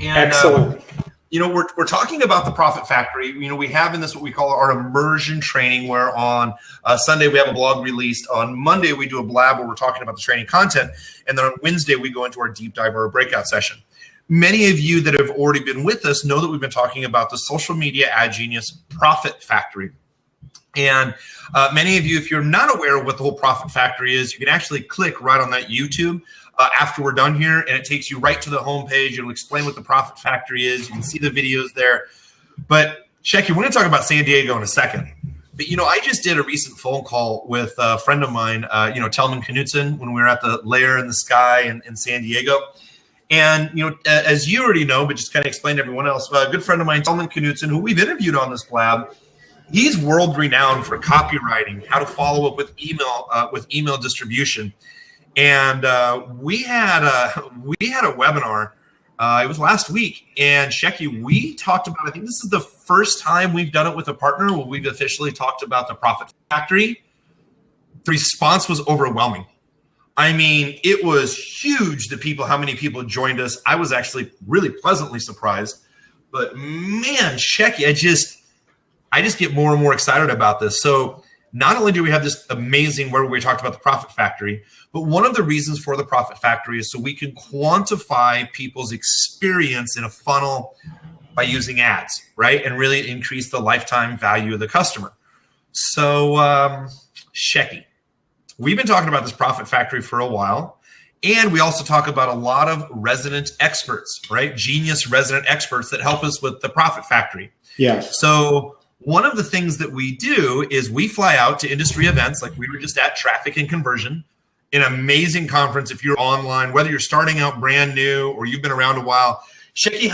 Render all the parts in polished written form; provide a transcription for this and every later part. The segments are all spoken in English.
And excellent. We're talking about the Profit Factory. We have in this what we call our immersion training, where on Sunday we have a blog released. On Monday we do a Blab where we're talking about the training content, and then on Wednesday we go into our deep dive or a breakout session. Many of you that have already been with us know that we've been talking about the Social Media Ad Genius Profit Factory. And many of you, if you're not aware of what the whole Profit Factory is, you can actually click right on that YouTube after we're done here, and it takes you right to the homepage. It'll explain what the Profit Factory is. You can see the videos there. But Shecky, we're going to talk about San Diego in a second. But, I just did a recent phone call with a friend of mine, Telman Knutson, when we were at the Lair in the Sky in San Diego. And, as you already know, but just kind of explain to everyone else, a good friend of mine, Telman Knutson, who we've interviewed on this Blab, he's world renowned for copywriting, how to follow up with email distribution. And we had a webinar. It was last week, and Shecky, we talked about. I think this is the first time we've done it with a partner where we've officially talked about the Profit Factory. The response was overwhelming. I mean, it was huge. How many people joined us? I was actually really pleasantly surprised. But man, Shecky, I just get more and more excited about this. So not only do we have this amazing where we talked about the Profit Factory, but one of the reasons for the Profit Factory is so we can quantify people's experience in a funnel by using ads, right? And really increase the lifetime value of the customer. So Shecky, we've been talking about this Profit Factory for a while. And we also talk about a lot of resident experts, right? Genius resident experts that help us with the Profit Factory. Yes. So one of the things that we do is we fly out to industry events, like we were just at Traffic and Conversion, an amazing conference. If you're online, whether you're starting out brand new or you've been around a while, Shecky,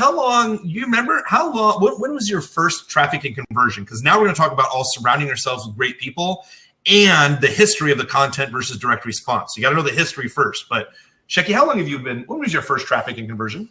when was your first Traffic and Conversion? Because now we're going to talk about all surrounding ourselves with great people and the history of the content versus direct response. You got to know the history first. But Shecky, how long have you been? When was your first Traffic and Conversion?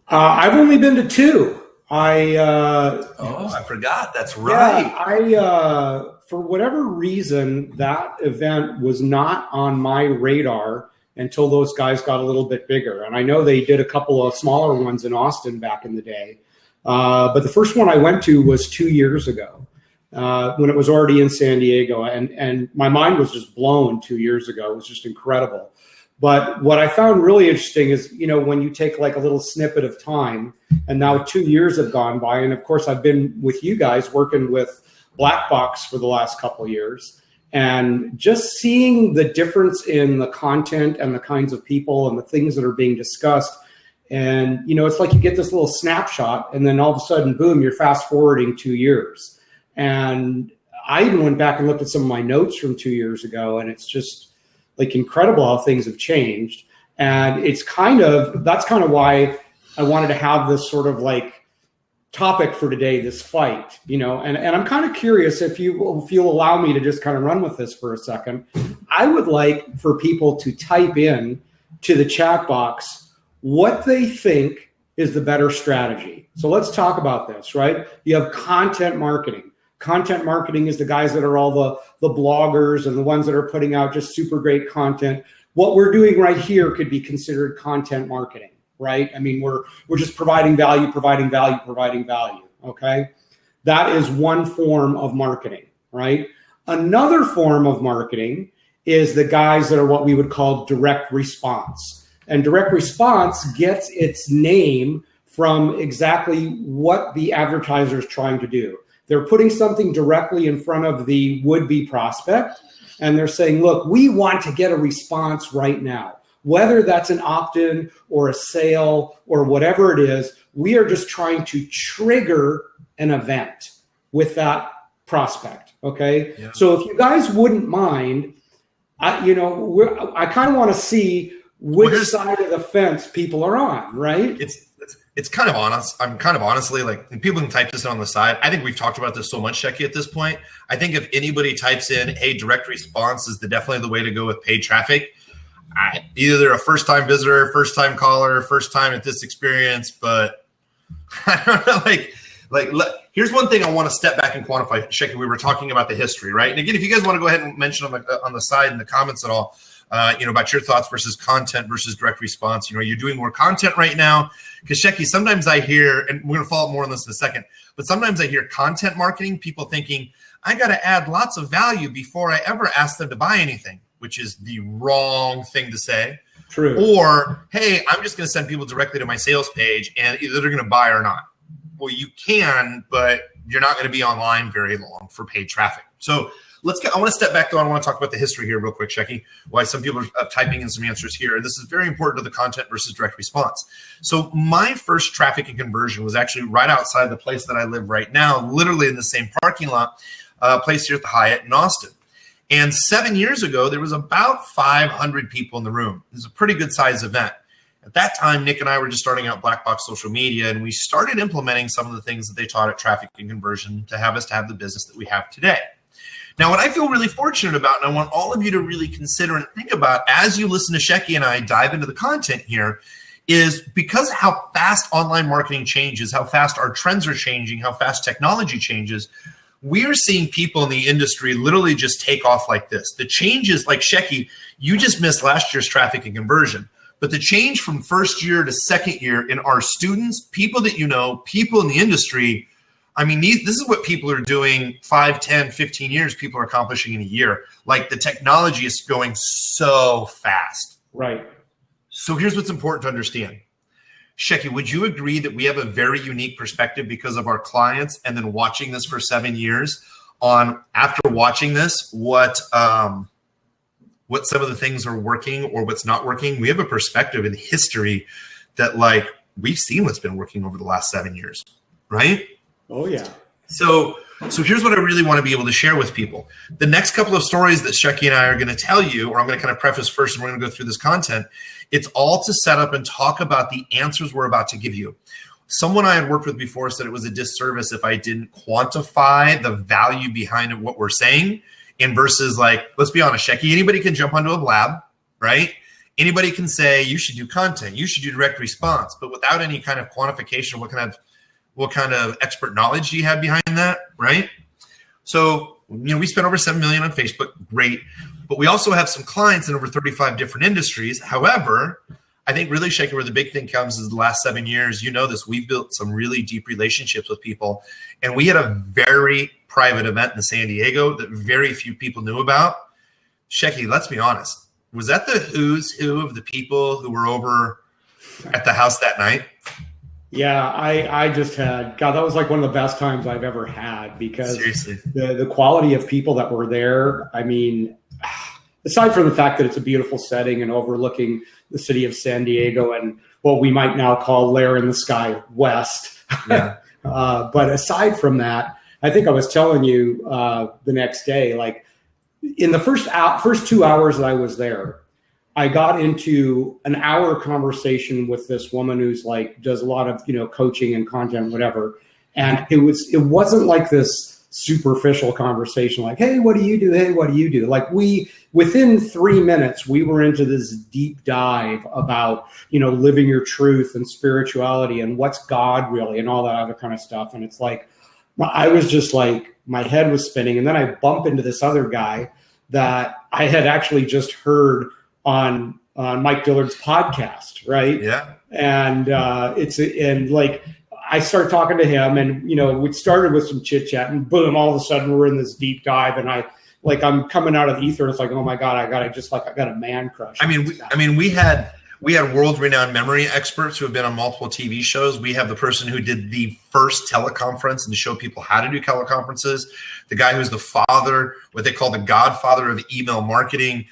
I've only been to two. I forgot. That's right. Yeah, for whatever reason, that event was not on my radar until those guys got a little bit bigger. And I know they did a couple of smaller ones in Austin back in the day. But the first one I went to was 2 years ago when it was already in San Diego. And my mind was just blown 2 years ago. It was just incredible. But what I found really interesting is, when you take like a little snippet of time, and now 2 years have gone by, and of course I've been with you guys working with Black Box for the last couple of years, and just seeing the difference in the content and the kinds of people and the things that are being discussed. And, it's like you get this little snapshot, and then all of a sudden, boom, you're fast forwarding 2 years. And I even went back and looked at some of my notes from 2 years ago, and it's just like incredible how things have changed. And that's kind of why I wanted to have this sort of like topic for today, this fight, and I'm kind of curious if you'll allow me to just kind of run with this for a second. I would like for people to type in to the chat box what they think is the better strategy. So let's talk about this, right? You have content marketing. Content marketing is the guys that are all the bloggers and the ones that are putting out just super great content. What we're doing right here could be considered content marketing, right? I mean, we're just providing value. Okay. That is one form of marketing, right? Another form of marketing is the guys that are what we would call direct response. And direct response gets its name from exactly what the advertiser is trying to do. They're putting something directly in front of the would-be prospect, and they're saying, look, we want to get a response right now. Whether that's an opt-in or a sale or whatever it is, we are just trying to trigger an event with that prospect, okay? Yeah. So if you guys wouldn't mind, I kind of want to see which side of the fence people are on, right? It's kind of honest. I'm kind of honestly and people can type this on the side. I think we've talked about this so much, Shecky, at this point. I think if anybody types in, hey, direct response is definitely the way to go with paid traffic. Either they're a first-time visitor, first-time caller, first time at this experience, but I don't know, here's one thing I want to step back and quantify, Shecky. We were talking about the history, right? And again, if you guys want to go ahead and mention on the side in the comments at all, about your thoughts versus content versus direct response. You're doing more content right now. Because Shecky, sometimes I hear, and we're going to follow up more on this in a second, but sometimes I hear content marketing, people thinking, I got to add lots of value before I ever ask them to buy anything, which is the wrong thing to say. True. Or, hey, I'm just going to send people directly to my sales page and either they're going to buy or not. Well, you can, but you're not going to be online very long for paid traffic. So I want to step back, though. I want to talk about the history here real quick, Shecky, why some people are typing in some answers here. And this is very important to the content versus direct response. So my first traffic and conversion was actually right outside the place that I live right now, literally in the same parking lot, place here at the Hyatt in Austin. And 7 years ago, there was about 500 people in the room. It was a pretty good size event. At that time, Nick and I were just starting out Black Box Social Media, and we started implementing some of the things that they taught at Traffic and Conversion to have us to have the business that we have today. Now, what I feel really fortunate about, and I want all of you to really consider and think about as you listen to Shecky and I dive into the content here, is because how fast online marketing changes, how fast our trends are changing, how fast technology changes, we are seeing people in the industry literally just take off like this. The changes, like Shecky, you just missed last year's traffic and conversion. But the change from first year to second year in our students, people that people in the industry, I mean, this is what people are doing 5, 10, 15 years, people are accomplishing in a year. Like the technology is going so fast. Right. So here's what's important to understand. Shecky, would you agree that we have a very unique perspective because of our clients and then watching this for 7 years on after watching this, what some of the things are working or what's not working? We have a perspective in history that we've seen what's been working over the last 7 years, right? Oh, yeah. So here's what I really want to be able to share with people. The next couple of stories that Shecky and I are going to tell you, or I'm going to kind of preface first, and we're going to go through this content. It's all to set up and talk about the answers we're about to give you. Someone I had worked with before said it was a disservice if I didn't quantify the value behind what we're saying. And versus let's be honest, Shecky, anybody can jump onto a Blab, right? Anybody can say you should do content, you should do direct response, but without any kind of quantification, what kind of expert knowledge do you have behind that, right? So, we spent over 7 million on Facebook, great. But we also have some clients in over 35 different industries. However, I think really, Shecky, where the big thing comes is the last 7 years, this, we've built some really deep relationships with people. And we had a very private event in San Diego that very few people knew about. Shecky, let's be honest. Was that the who's who of the people who were over at the house that night? Yeah, I just had, God, that was one of the best times I've ever had because seriously, the quality of people that were there. I mean, aside from the fact that it's a beautiful setting and overlooking the city of San Diego and what we might now call Lair in the Sky West. Yeah. But aside from that, I think I was telling you the next day, in the first 2 hours that I was there, I got into an hour conversation with this woman who's does a lot of, coaching and content, whatever. And it wasn't like this superficial conversation, hey, what do you do? Hey, what do you do? Within 3 minutes, we were into this deep dive about, living your truth and spirituality and what's God really and all that other kind of stuff. And it's I was just my head was spinning. And then I bump into this other guy that I had actually just heard on Mike Dillard's podcast, right? Yeah. And I start talking to him, and we started with some chit chat, and boom, all of a sudden we're in this deep dive, and I'm coming out of the ether. And it's oh my God, I got a man crush. We had world-renowned memory experts who have been on multiple TV shows. We have the person who did the first teleconference and to show people how to do teleconferences. The guy who's the father, what they call the godfather of email marketing.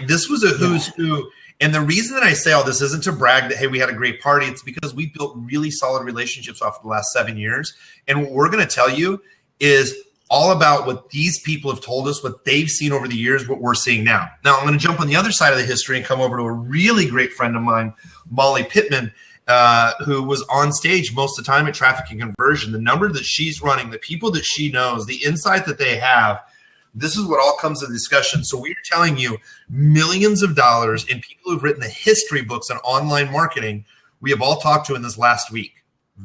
This was a who's who. And the reason that I say all this isn't to brag that, hey, we had a great party. It's because we built really solid relationships off the last 7 years. And what we're going to tell you is all about what these people have told us, what they've seen over the years, what we're seeing now. Now, I'm going to jump on the other side of the history and come over to a really great friend of mine, Molly Pittman, who was on stage most of the time at Traffic and Conversion. The number that she's running, the people that she knows, the insight that they have, this is what all comes to discussion. So we're telling you millions of dollars in people who've written the history books on online marketing we have all talked to in this last week.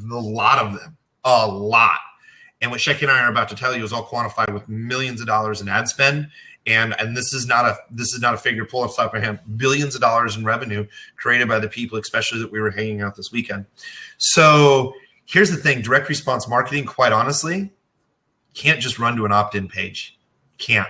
A lot of them, a lot. And what Shecky and I are about to tell you is all quantified with millions of dollars in ad spend. And this is not a figure pull off the top of my hand. Billions of dollars in revenue created by the people, especially that we were hanging out this weekend. So here's the thing: direct response marketing, quite honestly, can't just run to an opt-in page. Can't.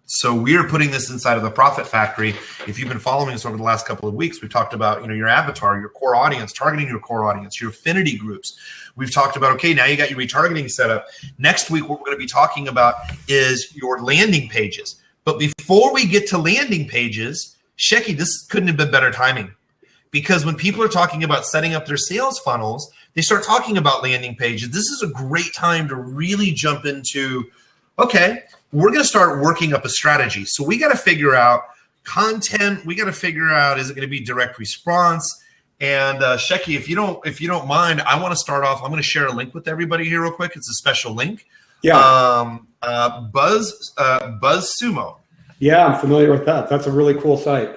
So we are putting this inside of the Profit Factory. If you've been following us over the last couple of weeks, we've talked about, your avatar, your core audience, targeting your core audience, your affinity groups. We've talked about, okay, now you got your retargeting set up. Next week, what we're going to be talking about is your landing pages. But before we get to landing pages, Shecky, this couldn't have been better timing. Because when people are talking about setting up their sales funnels, they start talking about landing pages. This is a great time to really jump into, okay, we're going to start working up a strategy. So we got to figure out content. We got to figure out, is it going to be direct response? And Shecky, if you don't mind, I want to start off. I'm going to share a link with everybody here real quick. It's a special link. Yeah. BuzzSumo. Yeah, I'm familiar with that. That's a really cool site.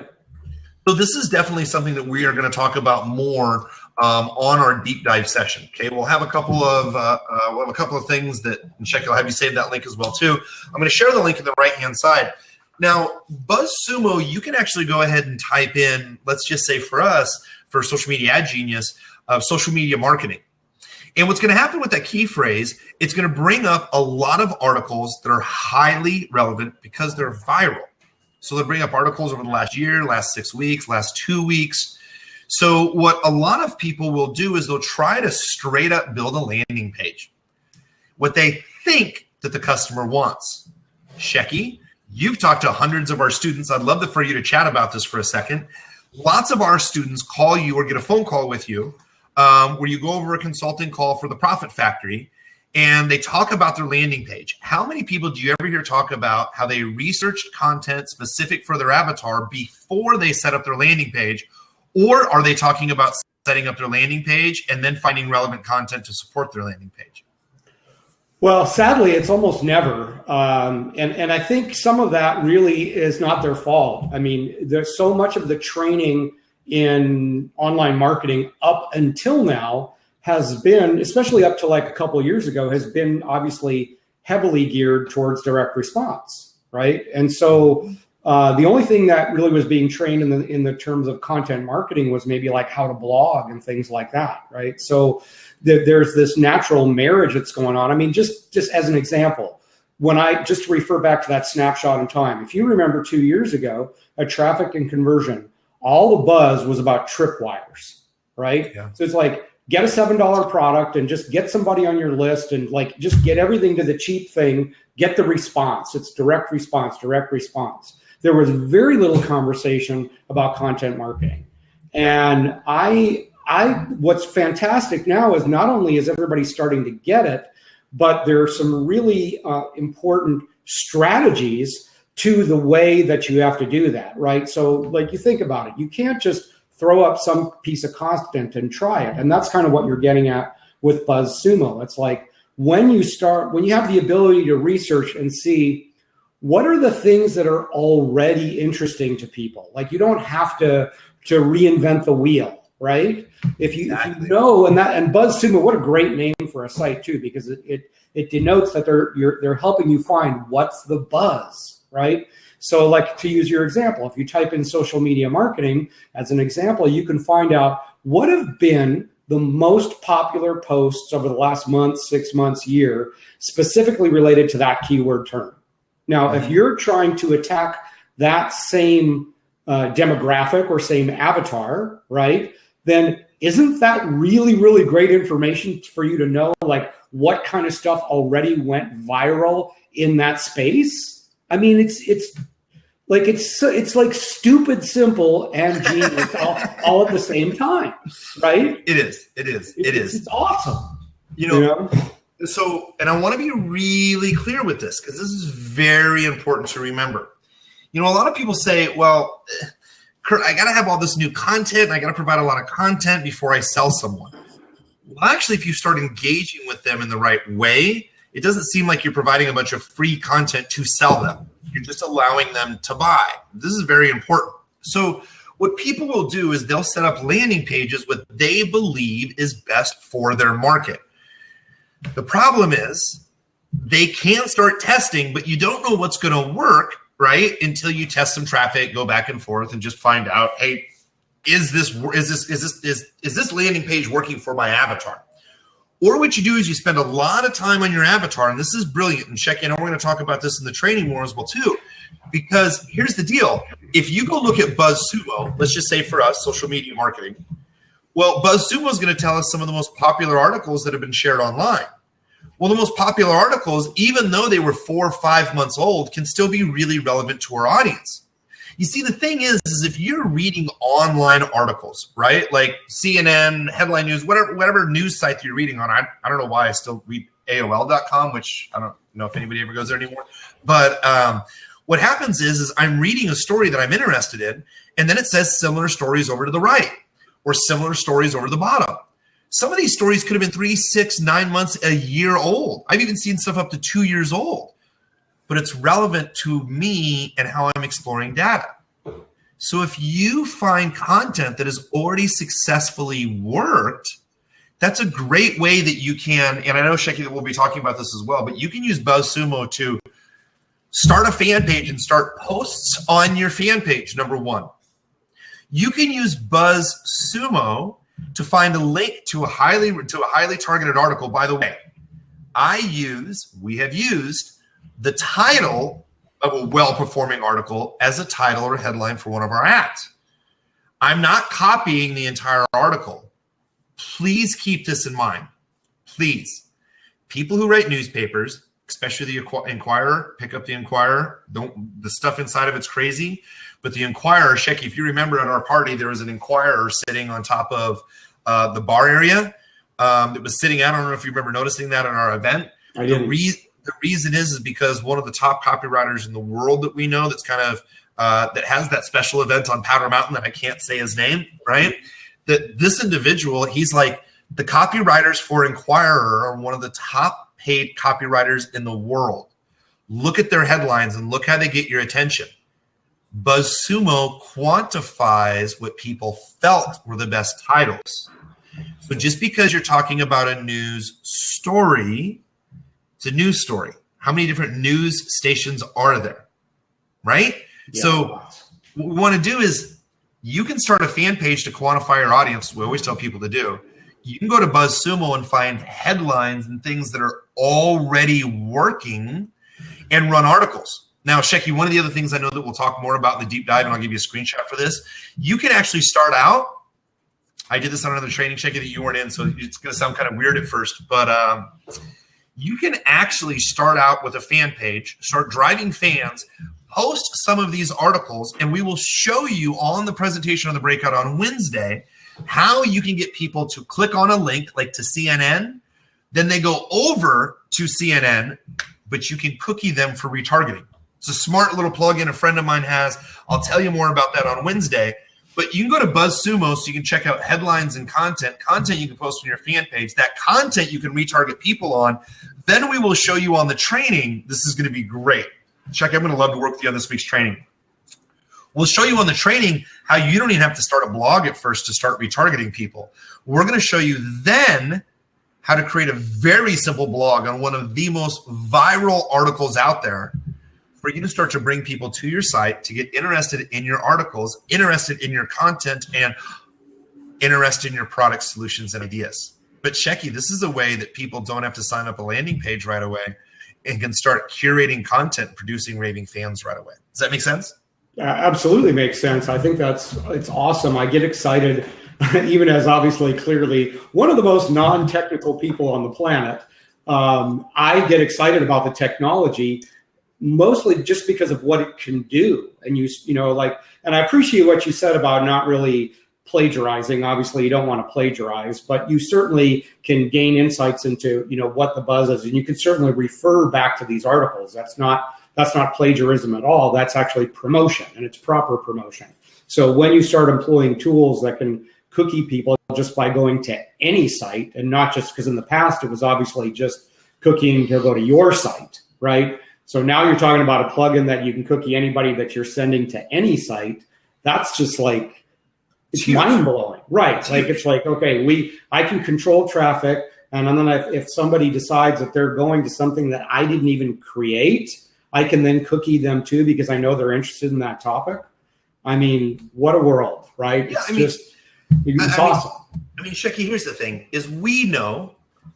So this is definitely something that we are going to talk about more on our deep dive session. Okay, we'll have a couple of things that, and Shecky, I'll have you save that link as well too. I'm going to share the link in the right hand side. Now, BuzzSumo, you can actually go ahead and type in, let's just say for us, for Social Media Ad Genius, social media marketing. And what's going to happen with that key phrase, it's going to bring up a lot of articles that are highly relevant because they're viral. So they'll bring up articles over the last year, last 6 weeks, last 2 weeks. So what a lot of people will do is they'll try to straight up build a landing page. What they think that the customer wants. Shecky, you've talked to hundreds of our students. I'd love for you to chat about this for a second. Lots of our students call you or get a phone call with you where you go over a consulting call for the Profit Factory and they talk about their landing page. How many people do you ever hear talk about how they researched content specific for their avatar before they set up their landing page? Or are they talking about setting up their landing page and then finding relevant content to support their landing page? Well, sadly, it's almost never. And I think some of that really is not their fault. I mean, there's so much of the training in online marketing up until now has been, especially up to like a couple of years ago, has been obviously heavily geared towards direct response, right? And so the only thing that really was being trained in the terms of content marketing was maybe like how to blog and things like that, right? So there's this natural marriage that's going on. I mean, just as an example, just to refer back to that snapshot in time, if you remember 2 years ago, at Traffic and Conversion, all the buzz was about tripwires, right? Yeah. So it's like, get a $7 product and just get somebody on your list and like just get everything to the cheap thing, get the response. It's direct response, direct response. There was very little conversation about content marketing. And what's fantastic now is not only is everybody starting to get it, but there are some really important strategies to the way that you have to do that, right? So like you think about it, you can't just throw up some piece of content and try it. And that's kind of what you're getting at with BuzzSumo. It's like when you have the ability to research and see what are the things that are already interesting to people. Like you don't have to reinvent the wheel, right? If you know, and BuzzSumo, what a great name for a site too, because it denotes that they're helping you find what's the buzz, right? So like to use your example, if you type in social media marketing as an example, you can find out what have been the most popular posts over the last month, 6 months, year, specifically related to that keyword term. Now, if you're trying to attack that same demographic or same avatar, right, then isn't that really, really great information for you to know, like what kind of stuff already went viral in that space? I mean, it's like stupid simple and genius all at the same time, right? It is. It's awesome. You know? So, and I want to be really clear with this because this is very important to remember. You know, a lot of people say, well, Kurt, I got to have all this new content. I got to provide a lot of content before I sell someone. Well, actually, if you start engaging with them in the right way, it doesn't seem like you're providing a bunch of free content to sell them. You're just allowing them to buy. This is very important. So what people will do is they'll set up landing pages what they believe is best for their market. The problem is they can start testing, but you don't know what's going to work, right? Until you test some traffic, go back and forth, and just find out, hey, is this landing page working for my avatar? Or what you do is you spend a lot of time on your avatar, and this is brilliant. And check in, and we're going to talk about this in the training more as well too, because here's the deal. If you go look at BuzzSumo, let's just say for us, social media marketing, well, BuzzSumo is going to tell us some of the most popular articles that have been shared online. Well, the most popular articles, even though they were 4 or 5 months old, can still be really relevant to our audience. You see, the thing is if you're reading online articles, right, like CNN, Headline News, whatever news site that you're reading on, I don't know why I still read AOL.com, which I don't know if anybody ever goes there anymore. But what happens is I'm reading a story that I'm interested in, and then it says similar stories over to the right or similar stories over to the bottom. Some of these stories could have been 3, 6, 9 months, a year old. I've even seen stuff up to 2 years old. But it's relevant to me and how I'm exploring data. So if you find content that has already successfully worked, that's a great way that you can, and I know, Shecky, that we'll be talking about this as well, but you can use BuzzSumo to start a fan page and start posts on your fan page, number one. You can use BuzzSumo to find a link to a highly targeted article. By the way, we have used the title of a well-performing article as a title or headline for one of our ads. I'm not copying the entire article. Please keep this in mind. Please. People who write newspapers, especially the Inquirer, pick up the Inquirer. The stuff inside of it's crazy. But the Inquirer, Shecky, if you remember at our party, there was an Inquirer sitting on top of the bar area that was sitting out. I don't know if you remember noticing that at our event. I didn't. The reason is because one of the top copywriters in the world that we know that's kind of that has that special event on Powder Mountain that I can't say his name, right? That this individual, he's like, the copywriters for Inquirer are one of the top paid copywriters in the world. Look at their headlines and look how they get your attention. BuzzSumo quantifies what people felt were the best titles. So just because you're talking about a news story, it's a news story. How many different news stations are there, right? Yeah. So what we want to do is you can start a fan page to quantify your audience. We always tell people to do. You can go to BuzzSumo and find headlines and things that are already working and run articles. Now, Shecky, one of the other things I know that we'll talk more about in the deep dive, and I'll give you a screenshot for this, you can actually start out. I did this on another training, Shecky, that you weren't in, so it's going to sound kind of weird at first, but you can actually start out with a fan page, start driving fans, post some of these articles, and we will show you on the presentation on the breakout on Wednesday how you can get people to click on a link like to CNN, then they go over to CNN, but you can cookie them for retargeting. It's a smart little plugin a friend of mine has. I'll tell you more about that on Wednesday. But you can go to BuzzSumo so you can check out headlines and content you can post on your fan page. That content you can retarget people on. Then we will show you on the training. This is going to be great. Chuck, I'm going to love to work with you on this week's training. We'll show you on the training how you don't even have to start a blog at first to start retargeting people. We're going to show you then how to create a very simple blog on one of the most viral articles out there for you to start to bring people to your site to get interested in your articles, interested in your content, and interested in your product solutions and ideas. But Shecky, this is a way that people don't have to sign up a landing page right away and can start curating content, producing raving fans right away. Does that make sense? Absolutely makes sense. I think it's awesome. I get excited, even as obviously clearly one of the most non-technical people on the planet. I get excited about the technology, mostly just because of what it can do. And and I appreciate what you said about not really plagiarizing. Obviously, you don't want to plagiarize, but you certainly can gain insights into, what the buzz is. And you can certainly refer back to these articles. That's not plagiarism at all. That's actually promotion, and it's proper promotion. So when you start employing tools that can cookie people just by going to any site, and not just because in the past it was obviously just cookieing to go to your site, right? So now you're talking about a plugin that you can cookie anybody that you're sending to any site. That's just like, it's mind blowing, right? It's like, okay, I can control traffic And then if somebody decides that they're going to something that I didn't even create, I can then cookie them too, because I know they're interested in that topic. I mean, what a world, right? Yeah, It's awesome. Shecky, here's the thing, is we know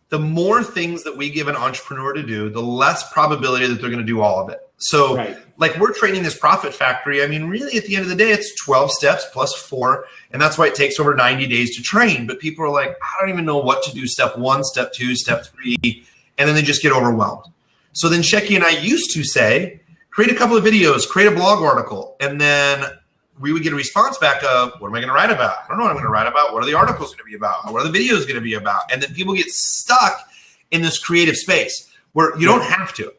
the more things that we give an entrepreneur to do, the less probability that they're going to do all of it. So like we're training this profit factory. I mean, really at the end of the day, it's 12 steps plus 4. And that's why it takes over 90 days to train. But people are like, I don't even know what to do. Step 1, step 2, step 3. And then they just get overwhelmed. So then Shecky and I used to say, create a couple of videos, create a blog article. And then we would get a response back of, what am I going to write about? I don't know what I'm going to write about. What are the articles going to be about? What are the videos going to be about? And then people get stuck in this creative space where you don't have to.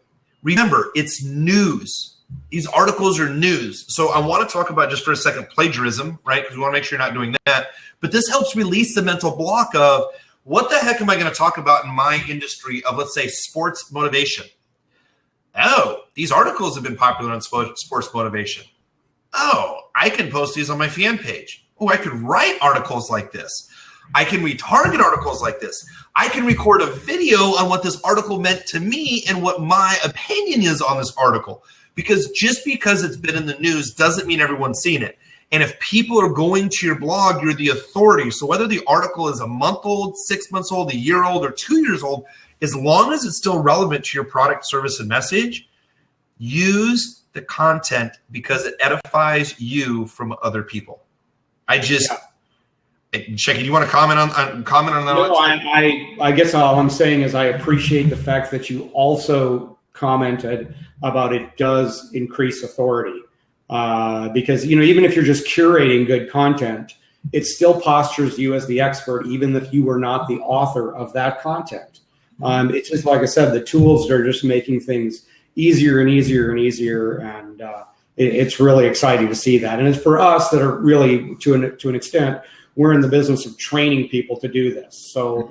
Remember, it's news. These articles are news. So I want to talk about just for a second plagiarism, right? Because we want to make sure you're not doing that. But this helps release the mental block of what the heck am I going to talk about in my industry of, let's say, sports motivation. Oh, these articles have been popular on sports motivation. Oh, I can post these on my fan page. Oh, I could write articles like this. I can retarget articles like this. I can record a video on what this article meant to me and what my opinion is on this article. Because just because it's been in the news doesn't mean everyone's seen it. And if people are going to your blog, you're the authority. So whether the article is a month old, 6 months old, a year old, or 2 years old, as long as it's still relevant to your product, service, and message, use the content because it edifies you from other people. Shecky, do you want to comment on that? No, I guess all I'm saying is I appreciate the fact that you also commented about it does increase authority. Because, even if you're just curating good content, it still postures you as the expert, even if you were not the author of that content. It's just, like I said, the tools are just making things easier and easier and easier. And it's really exciting to see that. And it's for us that are really, to an extent, we're in the business of training people to do this. So,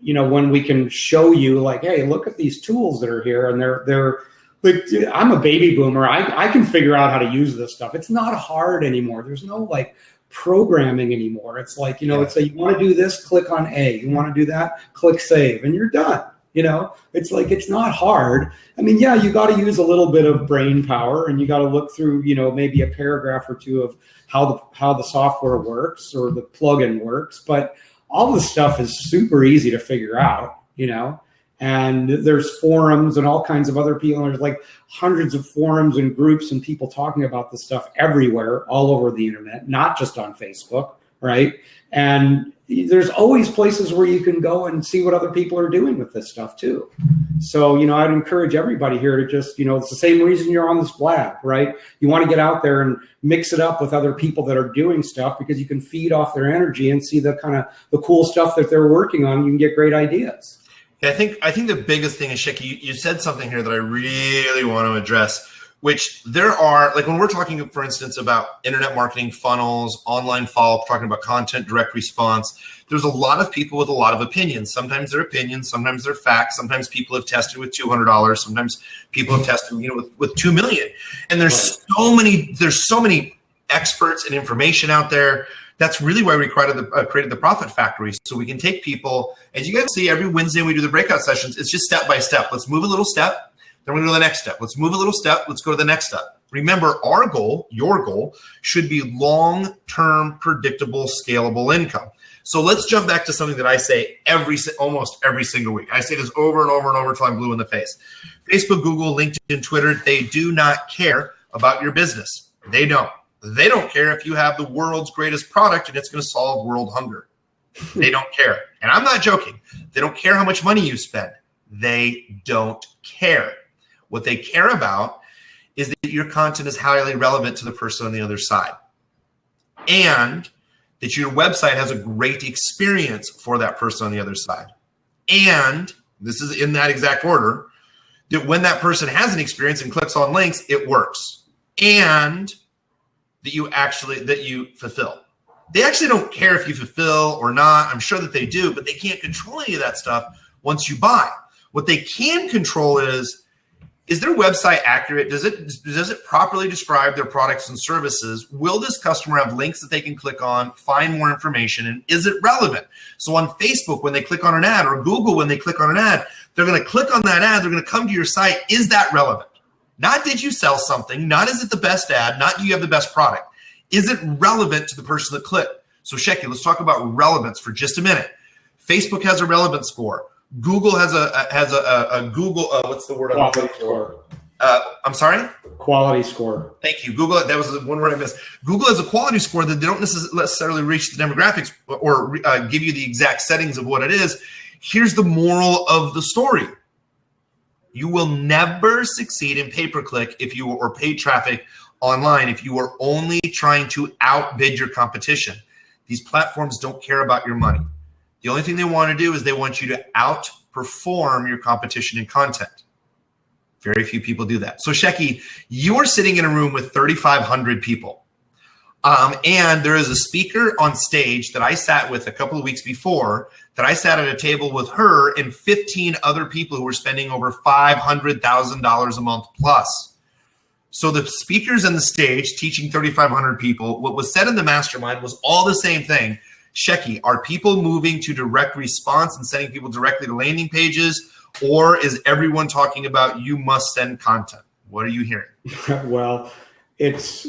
when we can show you like, hey, look at these tools that are here, and they're like, I'm a baby boomer. I can figure out how to use this stuff. It's not hard anymore. There's no like programming anymore. It's like, it's like, you want to do this, click on A. You want to do that, click save, and you're done. It's like, it's not hard. I mean, yeah, you got to use a little bit of brain power, and you got to look through, maybe a paragraph or two of how the software works or the plugin works. But all this stuff is super easy to figure out, and there's forums and all kinds of other people. There's like hundreds of forums and groups and people talking about this stuff everywhere, all over the internet, not just on Facebook, right? And there's always places where you can go and see what other people are doing with this stuff too. So, I'd encourage everybody here to just, it's the same reason you're on this Blab, right? You want to get out there and mix it up with other people that are doing stuff, because you can feed off their energy and see the kind of the cool stuff that they're working on. You can get great ideas. Yeah, I think the biggest thing is, Shecky, you said something here that I really want to address, which there are, like when we're talking, for instance, about internet marketing funnels, online follow-up, talking about content, direct response, there's a lot of people with a lot of opinions. Sometimes they're opinions, sometimes they're facts. Sometimes people have tested with $200. Sometimes people have tested, with 2 million. And there's so many experts and information out there. That's really why we created the Profit Factory, so we can take people, as you guys see, every Wednesday we do the breakout sessions. It's just step by step. Let's move a little step, then we're going to go to the next step. Let's move a little step. Let's go to the next step. Remember, our goal, your goal, should be long-term, predictable, scalable income. So let's jump back to something that I say almost every single week. I say this over and over and over until I'm blue in the face. Facebook, Google, LinkedIn, Twitter, they do not care about your business. They don't. They don't care if you have the world's greatest product and it's going to solve world hunger. They don't care. And I'm not joking. They don't care how much money you spend. They don't care. What they care about is that your content is highly relevant to the person on the other side, and that your website has a great experience for that person on the other side. And this is in that exact order, that when that person has an experience and clicks on links, it works. And that you fulfill. They actually don't care if you fulfill or not. I'm sure that they do, but they can't control any of that stuff once you buy. What they can control is Is their website accurate? Does it properly describe their products and services? Will this customer have links that they can click on, find more information, and is it relevant? So on Facebook, when they click on an ad, or Google, when they click on an ad, they're going to click on that ad, they're going to come to your site. Is that relevant? Not did you sell something, not is it the best ad, not do you have the best product. Is it relevant to the person that clicked? So Shecky, let's talk about relevance for just a minute. Facebook has a relevance score. Google has a Google, what's the word? Quality score. I'm sorry? Quality score. Thank you. Google, that was one word I missed. Google has a quality score that they don't necessarily reach the demographics or give you the exact settings of what it is. Here's the moral of the story. You will never succeed in pay-per-click or paid traffic online if you are only trying to outbid your competition. These platforms don't care about your money. The only thing they want to do is they want you to outperform your competition in content. Very few people do that. So Shecky, you are sitting in a room with 3,500 people. And there is a speaker on stage that I sat with a couple of weeks before, that I sat at a table with her and 15 other people who were spending over $500,000 a month plus. So the speakers on the stage teaching 3,500 people, what was said in the mastermind was all the same thing. Shecky, are people moving to direct response and sending people directly to landing pages, or is everyone talking about you must send content? What are you hearing? Well, it's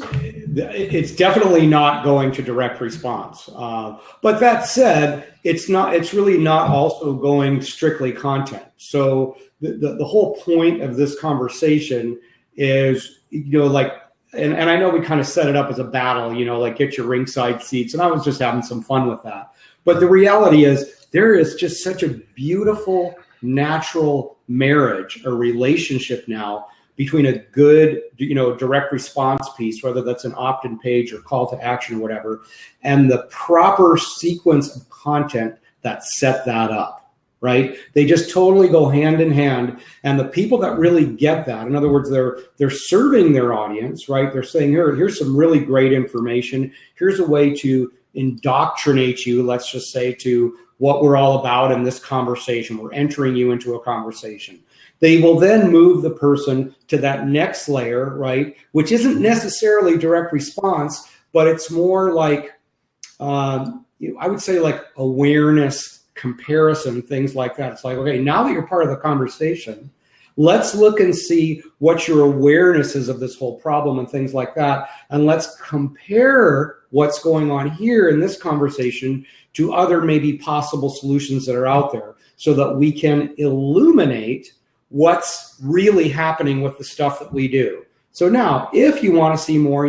definitely not going to direct response. But that said, it's really not also going strictly content. So the whole point of this conversation is, and I know we kind of set it up as a battle, like get your ringside seats. And I was just having some fun with that. But the reality is there is just such a beautiful, natural marriage, a relationship now between a good, direct response piece, whether that's an opt-in page or call to action or whatever, and the proper sequence of content that set that up, right? They just totally go hand in hand. And the people that really get that, in other words, they're serving their audience, right? They're saying, here's some really great information. Here's a way to indoctrinate you, let's just say, to what we're all about in this conversation. We're entering you into a conversation. They will then move the person to that next layer, right? Which isn't necessarily direct response, but it's more like, I would say like awareness, comparison, things like that. It's like, okay, now that you're part of the conversation, let's look and see what your awareness is of this whole problem and things like that. And let's compare what's going on here in this conversation to other maybe possible solutions that are out there so that we can illuminate what's really happening with the stuff that we do. So now, if you want to see more,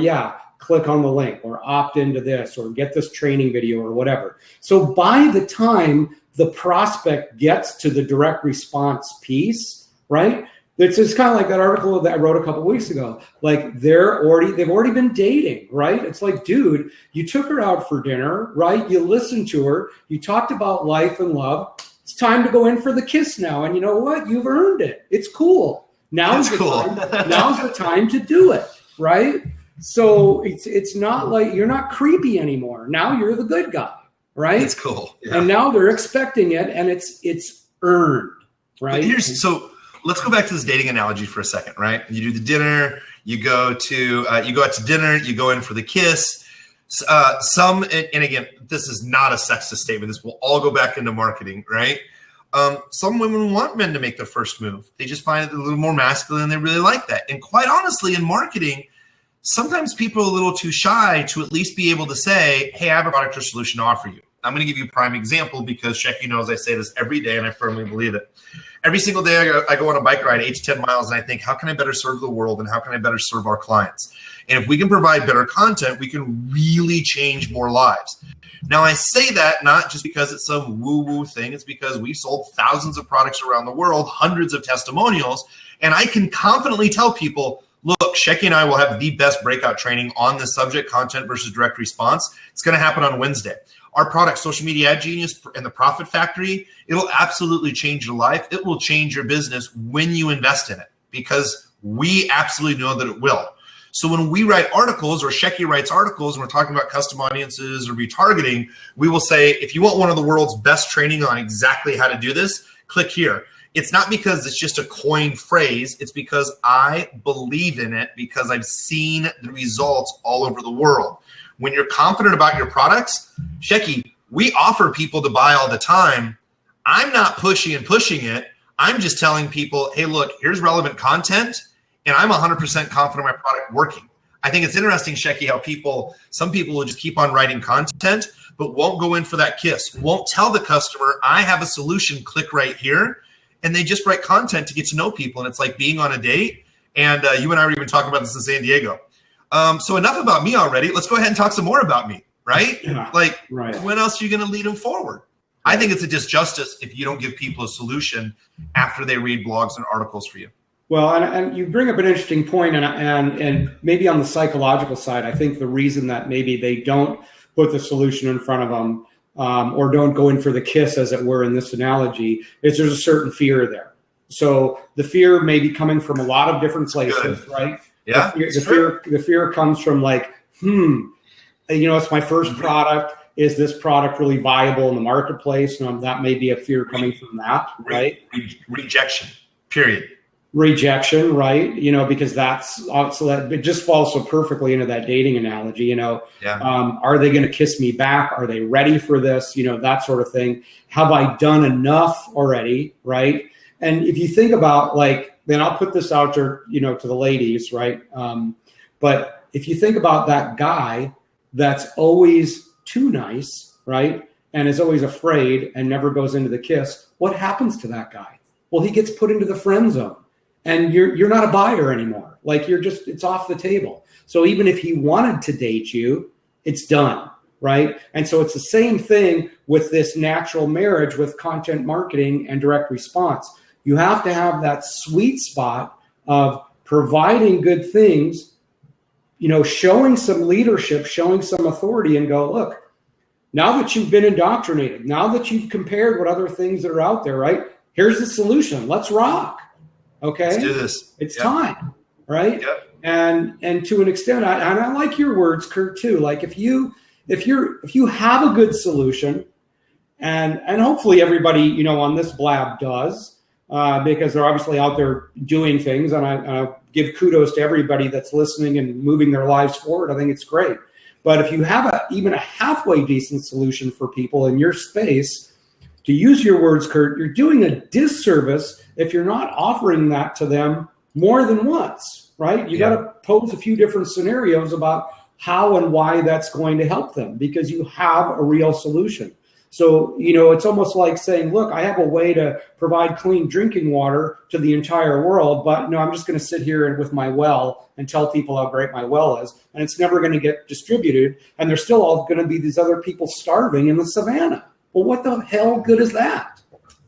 click on the link or opt into this or get this training video or whatever. So by the time the prospect gets to the direct response piece, right? It's kind of like that article that I wrote a couple of weeks ago. Like they've already been dating, right? It's like, dude, you took her out for dinner, right? You listened to her. You talked about life and love. It's time to go in for the kiss now. And you know what? You've earned it. It's cool. Now's the time to do it, right? So it's not like you're not creepy anymore. Now you're the good guy, right? It's cool. Yeah. And now they're expecting it, and it's earned, right? So let's go back to this dating analogy for a second, right? You do the dinner, you go out to dinner, you go in for the kiss. And again, this is not a sexist statement. This will all go back into marketing, right? Some women want men to make their first move. They just find it a little more masculine and they really like that. And quite honestly, in marketing, sometimes people are a little too shy to at least be able to say, hey, I have a product or solution to offer you. I'm going to give you a prime example because Shecky knows I say this every day and I firmly believe it. Every single day I go on a bike ride 8 to 10 miles and I think, how can I better serve the world and how can I better serve our clients? And if we can provide better content, we can really change more lives. Now, I say that not just because it's some woo-woo thing. It's because we sold thousands of products around the world, hundreds of testimonials, and I can confidently tell people, look, Shecky and I will have the best breakout training on this subject, content versus direct response. It's going to happen on Wednesday. Our product, Social Media Ad Genius and the Profit Factory, it'll absolutely change your life. It will change your business when you invest in it because we absolutely know that it will. So when we write articles or Shecky writes articles and we're talking about custom audiences or retargeting, we will say, if you want one of the world's best training on exactly how to do this, click here. It's not because it's just a coined phrase. It's because I believe in it, because I've seen the results all over the world. When you're confident about your products, Shecky, we offer people to buy all the time. I'm not pushing it. I'm just telling people, hey, look, here's relevant content, and I'm 100% confident in my product working. I think it's interesting, Shecky, how some people will just keep on writing content, but won't go in for that kiss, won't tell the customer, I have a solution, click right here. And they just write content to get to know people. And it's like being on a date. And you and I were even talking about this in San Diego. So enough about me already. Let's go ahead and talk some more about me, right? Yeah, like, right. When else are you going to lead them forward? I think it's a disjustice if you don't give people a solution after they read blogs and articles for you. Well, and you bring up an interesting point, and maybe on the psychological side, I think the reason that maybe they don't put the solution in front of them or don't go in for the kiss, as it were, in this analogy, is there's a certain fear there. So the fear may be coming from a lot of different places, Good. right? Yeah. The fear comes from like, it's my first product. Is this product really viable in the marketplace? And that may be a fear coming from that, right? Rejection, period. Rejection, right? Because it just falls so perfectly into that dating analogy. Yeah. Are they going to kiss me back? Are they ready for this? That sort of thing. Have I done enough already? Right. And if you think about then I'll put this out to the ladies, right? But if you think about that guy that's always too nice, right? And is always afraid and never goes into the kiss, what happens to that guy? Well, he gets put into the friend zone. And you're not a buyer anymore. It's off the table. So even if he wanted to date you, it's done, right? And so it's the same thing with this natural marriage with content marketing and direct response. You have to have that sweet spot of providing good things, showing some leadership, showing some authority, and go, look, now that you've been indoctrinated, now that you've compared what other things that are out there, right? Here's the solution. Let's rock. Okay, let's do this. It's time, right? Yep. And to an extent, I like your words, Kurt, too. Like if you have a good solution, and hopefully everybody on this Blab does, because they're obviously out there doing things, and I give kudos to everybody that's listening and moving their lives forward. I think it's great. But if you have even a halfway decent solution for people in your space, to use your words, Kurt, you're doing a disservice if you're not offering that to them more than once, right? You got to pose a few different scenarios about how and why that's going to help them, because you have a real solution. So, it's almost like saying, look, I have a way to provide clean drinking water to the entire world, but no, I'm just going to sit here with my well and tell people how great my well is, and it's never going to get distributed, and there's still all going to be these other people starving in the savannah. Well, what the hell good is that?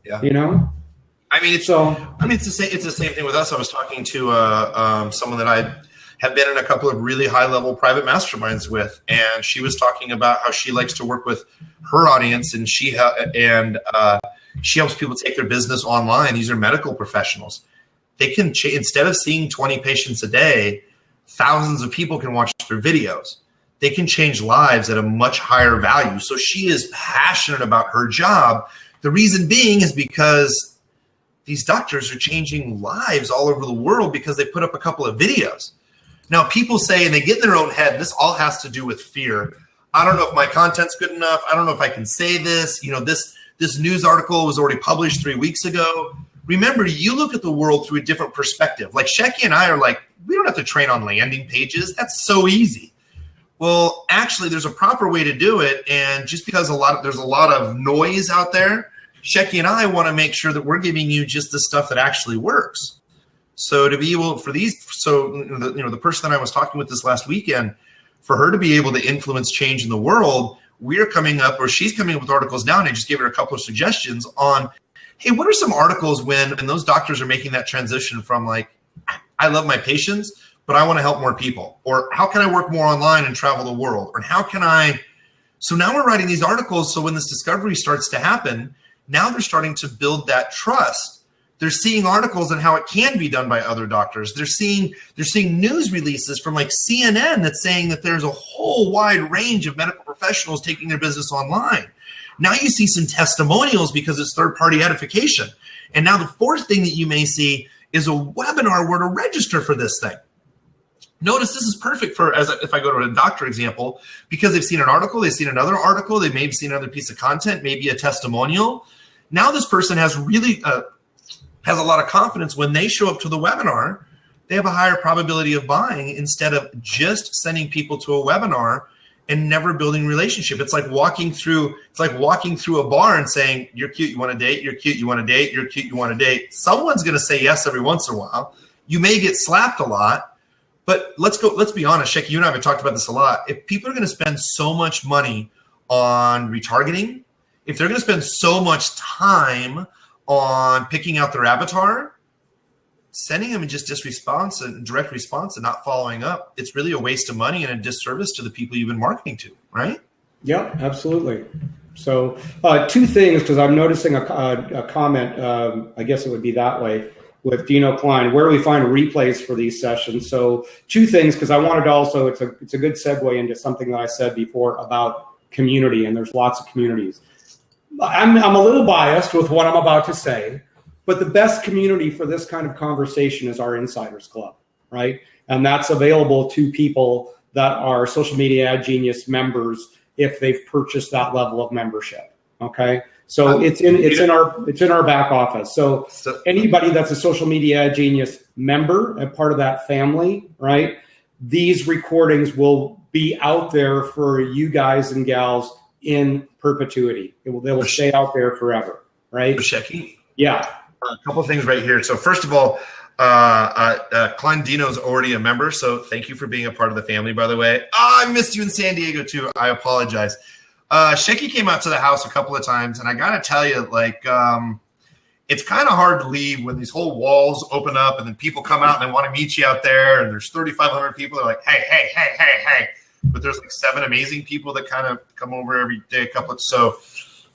Yeah. It's the same thing with us. I was talking to someone that I have been in a couple of really high level private masterminds with, and she was talking about how she likes to work with her audience, and she helps people take their business online. These are medical professionals. They can instead of seeing 20 patients a day, thousands of people can watch their videos. They can change lives at a much higher value. So she is passionate about her job. The reason being is because these doctors are changing lives all over the world because they put up a couple of videos. Now, people say, and they get in their own head, this all has to do with fear. I don't know if my content's good enough. I don't know if I can say this. This news article was already published 3 weeks ago. Remember, you look at the world through a different perspective. Like Shecky and I are like, we don't have to train on landing pages. That's so easy. Well, actually, there's a proper way to do it, and just because there's a lot of noise out there, Shecky and I want to make sure that we're giving you just the stuff that actually works. So to be able the person that I was talking with this last weekend, for her to be able to influence change in the world, she's coming up with articles now, and I just gave her a couple of suggestions on, hey, what are some articles when those doctors are making that transition from like, I love my patients, but I want to help more people, or how can I work more online and travel the world, or so now we're writing these articles. So when this discovery starts to happen, now they're starting to build that trust. They're seeing articles on how it can be done by other doctors. They're seeing news releases from like CNN that's saying that there's a whole wide range of medical professionals taking their business online. Now you see some testimonials because it's third-party edification. And now the fourth thing that you may see is a webinar where to register for this thing. Notice this is perfect for, if I go to a doctor example, because they've seen an article, they've seen another article, they may have seen another piece of content, maybe a testimonial. Now this person has really has a lot of confidence when they show up to the webinar. They have a higher probability of buying instead of just sending people to a webinar and never building relationship. It's like walking through a bar and saying, you're cute, you want to date, you're cute, you want to date, you're cute, you want to date. Someone's going to say yes every once in a while. You may get slapped a lot, but let's be honest, Shecky, you and I have talked about this a lot. If people are going to spend so much money on retargeting, if they're going to spend so much time on picking out their avatar, sending them just direct response and not following up, it's really a waste of money and a disservice to the people you've been marketing to, right? Yeah, absolutely. So two things, because I'm noticing a comment, I guess it would be that way, with Dino Klein, where do we find replays for these sessions? So two things, because I wanted to also, it's a good segue into something that I said before about community, and there's lots of communities. I'm a little biased with what I'm about to say, but the best community for this kind of conversation is our Insiders Club, right? And that's available to people that are Social Media Ad Genius members if they've purchased that level of membership. Okay, so it's in our back office. So anybody that's a Social Media Ad Genius member and part of that family, right? These recordings will be out there for you guys and gals in perpetuity. They will stay out there forever, right? Shecky? Yeah. A couple of things right here. So first of all, Klein Dino's already a member, so thank you for being a part of the family, by the way. Oh, I missed you in San Diego too. I apologize. Shecky came out to the house a couple of times, and I gotta tell you, it's kind of hard to leave when these whole walls open up and then people come out and they want to meet you out there, and there's 3,500 people. They're like, hey. But there's 7 amazing people that kind of come over every day, so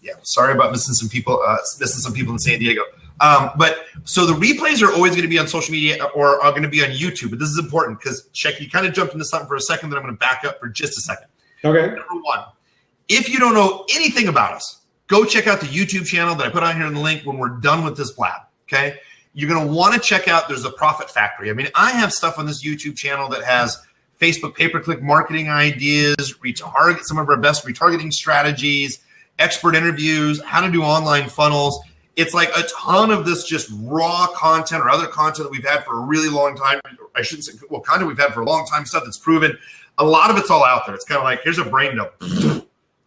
yeah, sorry about missing some people in San Diego. But so the replays are always going to be on social media or are going to be on YouTube. But this is important because, Shecky, you kind of jumped into something for a second that I'm going to back up for just a second. Okay. Number one, if you don't know anything about us, go check out the YouTube channel that I put on here in the link when we're done with this blab, okay? You're going to want to check out, there's a Profit Factory. I mean, I have stuff on this YouTube channel that has Facebook pay-per-click marketing ideas, some of our best retargeting strategies, expert interviews, how to do online funnels. It's like a ton of this just raw content or other content that we've had for a really long time. I shouldn't say, well, content we've had for a long time, stuff that's proven. A lot of it's all out there. It's kind of like, here's a brain dump,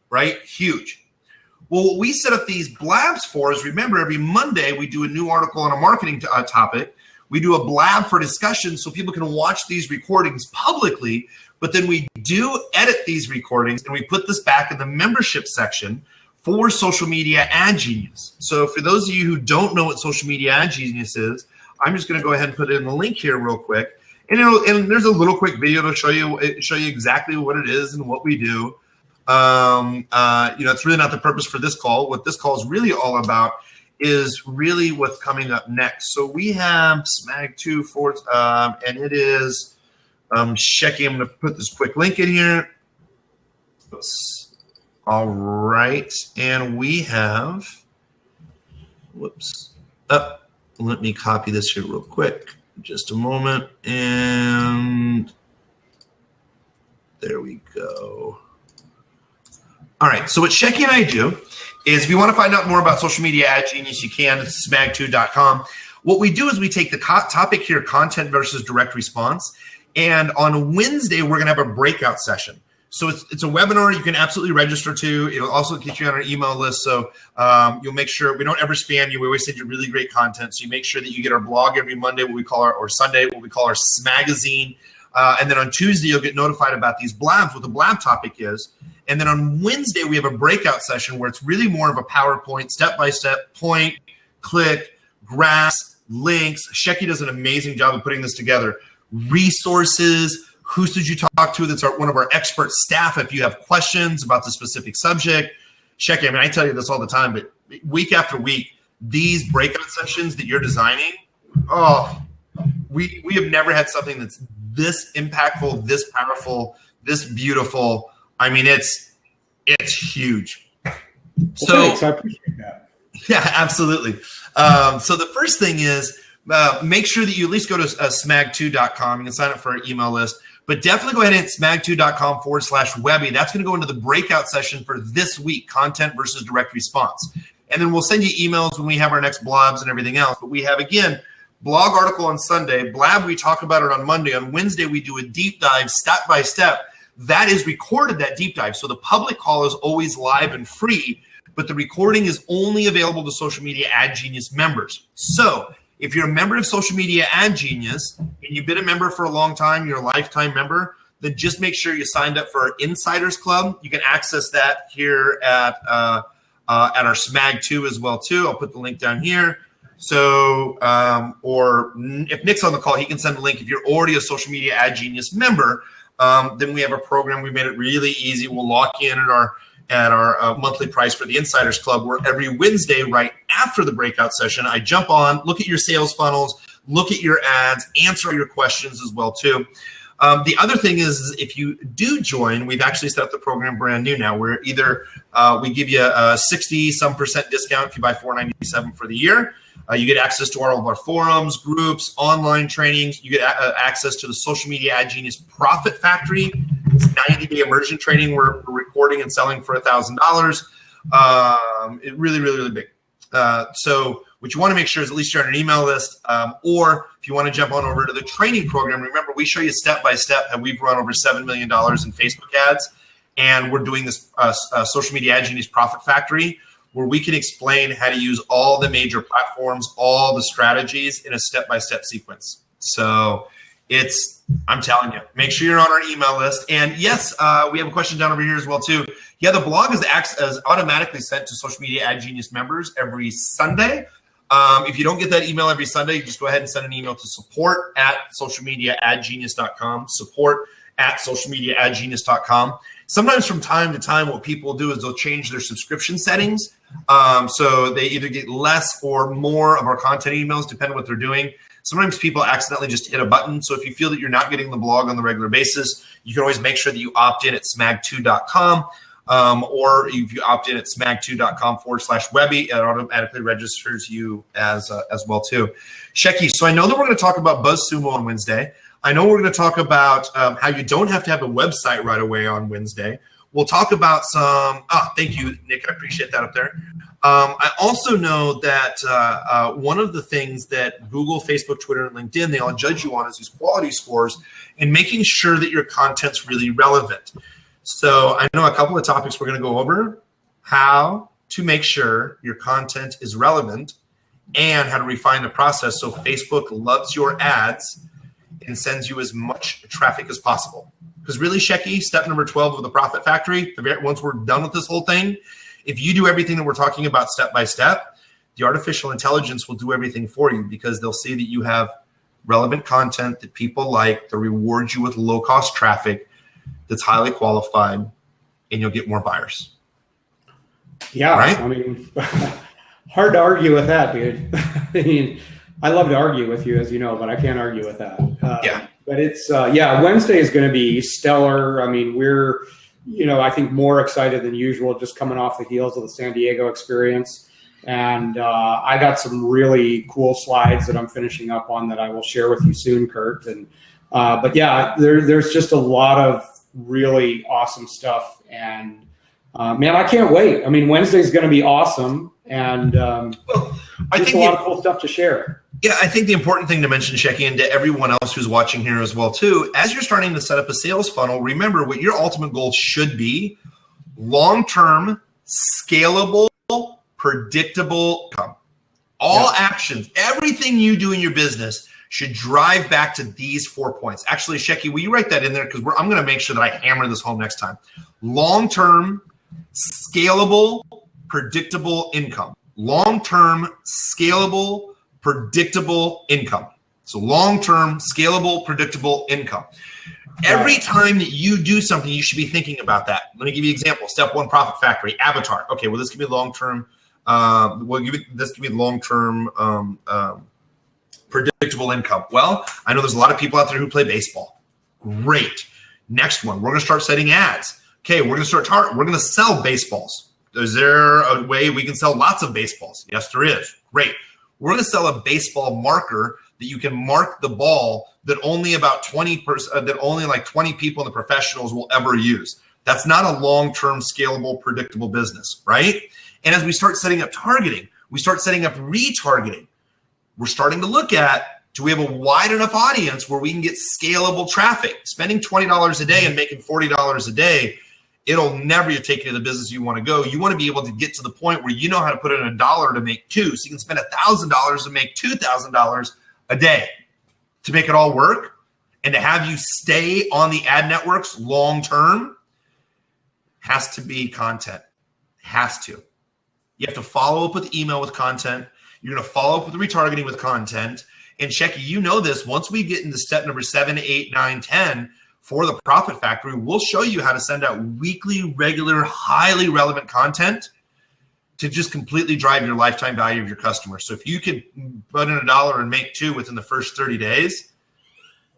right? Huge. Well, what we set up these blabs for is, remember, every Monday we do a new article on a marketing topic. We do a blab for discussion so people can watch these recordings publicly, but then we do edit these recordings and we put this back in the membership section for Social Media Ad Genius. So for those of you who don't know what Social Media Ad Genius is, I'm just going to go ahead and put it in the link here real quick. And there's a little quick video to show you exactly what it is and what we do. It's really not the purpose for this call. What this call is really all about is really what's coming up next. So we have SMAG 2 for, and it is Shecky. I'm going to put this quick link in here. All right, and we have, let me copy this here real quick. Just a moment, and there we go. All right, so what Shecky and I do is if you want to find out more about Social Media Ad Genius, you can. It's smag2.com. What we do is we take the topic here, content versus direct response, and on Wednesday, we're going to have a breakout session. So it's a webinar you can absolutely register to. It'll also get you on our email list. So you'll make sure we don't ever spam you. We always send you really great content. So you make sure that you get our blog every Monday, or Sunday, what we call our Smagazine. And then on Tuesday, you'll get notified about these blabs, what the blab topic is. And then on Wednesday, we have a breakout session where it's really more of a PowerPoint, step-by-step, point, click, graphs, links. Shecky does an amazing job of putting this together. Resources. Who should you talk to that's one of our expert staff if you have questions about the specific subject? Shecky, I mean, I tell you this all the time, but week after week, these breakout sessions that you're designing, we have never had something that's this impactful, this powerful, this beautiful. I mean, it's huge. Thanks. I appreciate that. Yeah, absolutely. So the first thing is make sure that you at least go to smag2.com. You can sign up for our email list, but definitely go ahead and hit smag2.com/Webby. That's going to go into the breakout session for this week, content versus direct response. And then we'll send you emails when we have our next blobs and everything else. But we have, again, blog article on Sunday. Blab, we talk about it on Monday. On Wednesday, we do a deep dive step by step. That is recorded, that deep dive. So the public call is always live and free, but the recording is only available to Social Media Ad Genius members. So if you're a member of Social Media Ad Genius and you've been a member for a long time, you're a lifetime member, then just make sure you signed up for our Insiders Club. You can access that here at our SMAG 2 as well too. I'll put the link down here. So, or if Nick's on the call, he can send a link. If you're already a Social Media Ad Genius member, then we have a program. We made it really easy. We'll lock you in at our monthly price for the Insiders Club, where every Wednesday, right after the breakout session, I jump on, look at your sales funnels, look at your ads, answer all your questions as well too. The other thing is if you do join, we've actually set up the program brand new now. We're either we give you a 60% discount if you buy $497 for the year. You get access to all of our forums, groups, online trainings. You get access to the Social Media Ad Genius Profit Factory. It's 90-day immersion training we're recording and selling for $1,000. It really big. So what you want to make sure is at least you're on an email list, or if you want to jump on over to the training program, remember we show you step by step how we've run over $7 million in Facebook ads, and we're doing this Social Media Ad Genius Profit Factory, where we can explain how to use all the major platforms, all the strategies in a step-by-step sequence. So I'm telling you, make sure you're on our email list. And yes, we have a question down over here as well too. Yeah, the blog is automatically sent to Social Media Ad Genius members every Sunday. If you don't get that email every Sunday, you just go ahead and send an email to support@socialmediaadgenius.com, support@socialmediaadgenius.com. Sometimes from time to time, what people do is they'll change their subscription settings. So they either get less or more of our content emails, depending on what they're doing. Sometimes people accidentally just hit a button. So if you feel that you're not getting the blog on the regular basis, you can always make sure that you opt in at smag2.com. Or if you opt in at smag2.com/Webby, it automatically registers you as well too. Shecky, so I know that we're going to talk about BuzzSumo on Wednesday. I know we're going to talk about how you don't have to have a website right away on Wednesday. We'll talk about some, thank you, Nick, I appreciate that up there. I also know that one of the things that Google, Facebook, Twitter, and LinkedIn, they all judge you on is these quality scores and making sure that your content's really relevant. So I know a couple of topics we're going to go over: how to make sure your content is relevant and how to refine the process so Facebook loves your ads and sends you as much traffic as possible. Because really, Shecky, step number 12 of the Profit Factory, once we're done with this whole thing, if you do everything that we're talking about step by step, the artificial intelligence will do everything for you, because they'll see that you have relevant content that people like, they'll reward you with low-cost traffic that's highly qualified, and you'll get more buyers. Yeah, right? I mean, hard to argue with that, dude. I mean, I love to argue with you, as you know, but I can't argue with that. Yeah. But it's, Wednesday is going to be stellar. I mean, we're, I think more excited than usual, just coming off the heels of the San Diego experience. And I got some really cool slides that I'm finishing up on that I will share with you soon, Kurt. And but yeah, there's just a lot of really awesome stuff. And man, I can't wait. I mean, Wednesday's going to be awesome. And I think a lot of cool stuff to share. Yeah, I think the important thing to mention, Shecky, and to everyone else who's watching here as well too, as you're starting to set up a sales funnel, remember what your ultimate goal should be: long-term, scalable, predictable income. All actions, everything you do in your business should drive back to these 4 points. Actually, Shecky, will you write that in there? Because I'm going to make sure that I hammer this home next time. Long-term, scalable, predictable income. Long-term, scalable, predictable income. So long-term, scalable, predictable income. Every time that you do something, you should be thinking about that. Let me give you an example. Step 1, Profit Factory, avatar. Okay, well, this can be long-term. This can be long-term predictable income. Well, I know there's a lot of people out there who play baseball. Great. Next one, we're going to start setting ads. Okay, we're going to sell baseballs. Is there a way we can sell lots of baseballs? Yes, there is. Great. We're going to sell a baseball marker that you can mark the ball that only about 20 people in the professionals will ever use. That's not a long-term, scalable, predictable business, right? And as we start setting up targeting, we start setting up retargeting. We're starting to look at, do we have a wide enough audience where we can get scalable traffic? Spending $20 a day and making $40 a day, it'll never take you to the business you want to go. You want to be able to get to the point where you know how to put in $1 to make $2. So you can spend $1,000 to make $2,000 a day. To make it all work and to have you stay on the ad networks long-term has to be content. Has to. You have to follow up with email with content. You're going to follow up with retargeting with content. And Shecky, you know this. Once we get into step number 7, 8, 9, 10 for the Profit Factory, we'll show you how to send out weekly, regular, highly relevant content to just completely drive your lifetime value of your customers. So if you could put in $1 and make $2 within the first 30 days,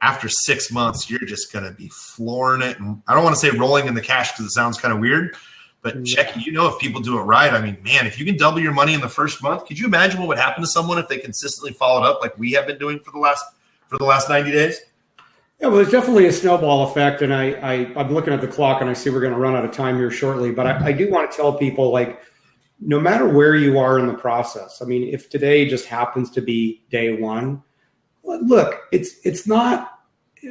after 6 months, you're just going to be flooring it. And I don't want to say rolling in the cash because it sounds kind of weird, but Shecky, you know, if people do it right, I mean, man, if you can double your money in the first month, could you imagine what would happen to someone if they consistently followed up like we have been doing for the last 90 days? Yeah, well, there's definitely a snowball effect, and I'm looking at the clock, and I see we're going to run out of time here shortly. But I do want to tell people, like, no matter where you are in the process, I mean, if today just happens to be day one, look, it's not.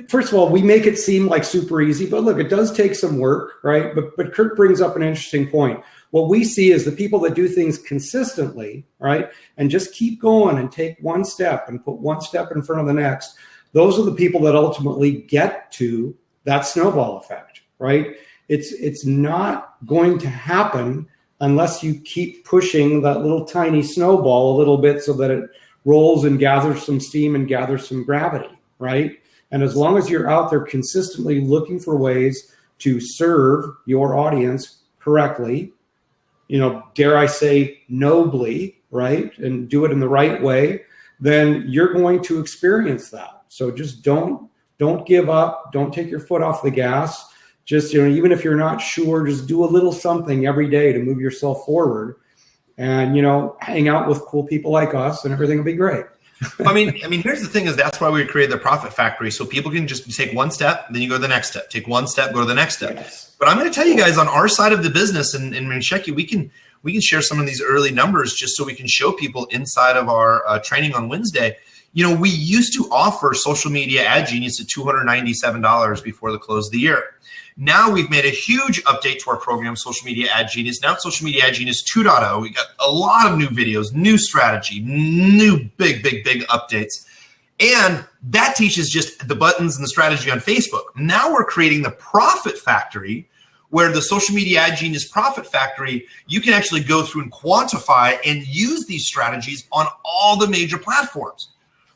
First of all, we make it seem like super easy, but look, it does take some work, right? But Kurt brings up an interesting point. What we see is the people that do things consistently, right, and just keep going and take one step and put one step in front of the next. Those are the people that ultimately get to that snowball effect, right? It's not going to happen unless you keep pushing that little tiny snowball a little bit so that it rolls and gathers some steam and gathers some gravity, right? And as long as you're out there consistently looking for ways to serve your audience correctly, you know, dare I say nobly, right, and do it in the right way, then you're going to experience that. So just don't give up. Don't take your foot off the gas. Just, you know, even if you're not sure, just do a little something every day to move yourself forward, and, you know, hang out with cool people like us, and everything will be great. I mean, here's the thing: is that's why we created the Profit Factory, so people can just take one step, then you go to the next step. Take one step, go to the next step. Yes. But I'm going to tell you guys on our side of the business, and Shecky, we can share some of these early numbers just so we can show people inside of our training on Wednesday. You know, we used to offer Social Media Ad Genius at $297 before the close of the year. Now we've made a huge update to our program, Social Media Ad Genius. Now it's Social Media Ad Genius 2.0. We got a lot of new videos, new strategy, new big updates. And that teaches just the buttons and the strategy on Facebook. Now we're creating the Profit Factory, where the Social Media Ad Genius Profit Factory, you can actually go through and quantify and use these strategies on all the major platforms.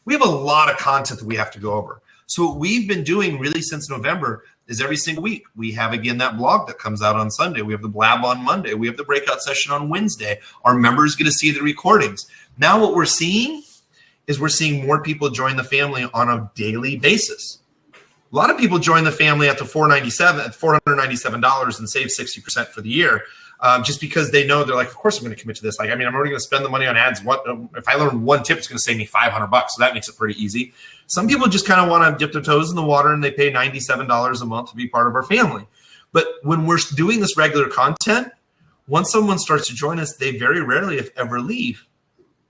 We have a lot of content that we have to go over. So what we've been doing really since November is every single week, we have, again, that blog that comes out on Sunday. We have the Blab on Monday. We have the Breakout Session on Wednesday. Our members get to see the recordings. Now what we're seeing is we're seeing more people join the family on a daily basis. A lot of people join the family at $497 and save 60% for the year. Just because they know, they're like, of course I'm going to commit to this. Like, I mean, I'm already going to spend the money on ads. What if I learn one tip? It's going to save me $500. So that makes it pretty easy. Some people just kind of want to dip their toes in the water, and they pay $97 a month to be part of our family. But when we're doing this regular content, once someone starts to join us, they very rarely, if ever, leave.